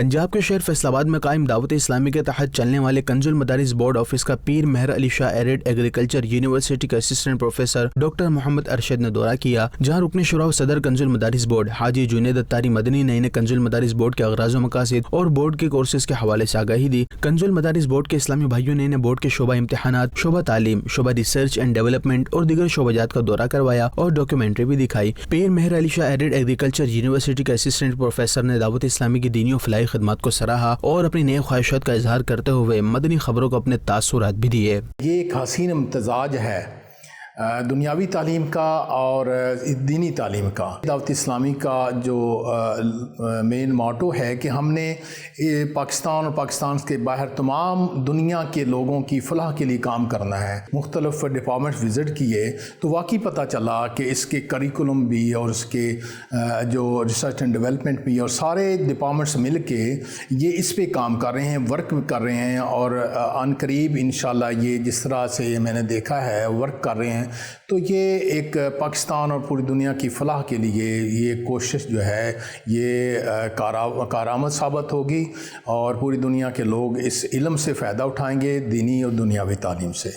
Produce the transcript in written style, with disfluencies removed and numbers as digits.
پنجاب کے شہر فیصل آباد میں قائم دعوت اسلامی کے تحت چلنے والے کنز المدارس بورڈ آفس کا پیر Mehr Ali Shah arid agriculture university کے اسسٹنٹ پروفیسر ڈاکٹر محمد ارشد نے دورہ کیا، جہاں رکن شورا و صدر کنز المدارس بورڈ حاجی جنید اتاری مدنی نے کنز المدارس بورڈ کے اغراض و مقاصد اور بورڈ کے کورسز کے حوالے سے آگاہی دی۔ کنز المدارس بورڈ کے اسلامی بھائیوں نے بورڈ کے شعبہ امتحانات، شعبہ تعلیم، شعبہ ریسرچ اینڈ ڈیولپمنٹ اور دیگر شعبہ جات کا دورہ کروایا اور ڈاکیومنٹری بھی دکھائی۔ پیر Mehr Ali Shah arid agriculture university کے اسسٹنٹ پروفیسر نے دعوت اسلامی کی دینی و فلاحی خدمات کو سراہا اور اپنی نیک خواہشات کا اظہار کرتے ہوئے مدنی خبروں کو اپنے تاثرات بھی دیے۔ یہ ایک حسین امتزاج ہے دنیاوی تعلیم کا اور دینی تعلیم کا۔ دعوت اسلامی کا جو مین موٹو ہے کہ ہم نے پاکستان اور پاکستان کے باہر تمام دنیا کے لوگوں کی فلاح کے لیے کام کرنا ہے۔ مختلف ڈپارٹمنٹس وزٹ کیے تو واقعی پتہ چلا کہ اس کے کریکولم بھی اور اس کے جو ریسرچ اینڈ ڈیولپمنٹ بھی اور سارے ڈپارٹمنٹس مل کے یہ اس پہ کام کر رہے ہیں، ورک کر رہے ہیں اور عن قریب انشاءاللہ یہ جس طرح سے میں نے دیکھا ہے ورک کر رہے ہیں، تو یہ ایک پاکستان اور پوری دنیا کی فلاح کے لیے یہ کوشش جو ہے یہ کارآمد ثابت ہوگی اور پوری دنیا کے لوگ اس علم سے فائدہ اٹھائیں گے، دینی اور دنیاوی تعلیم سے۔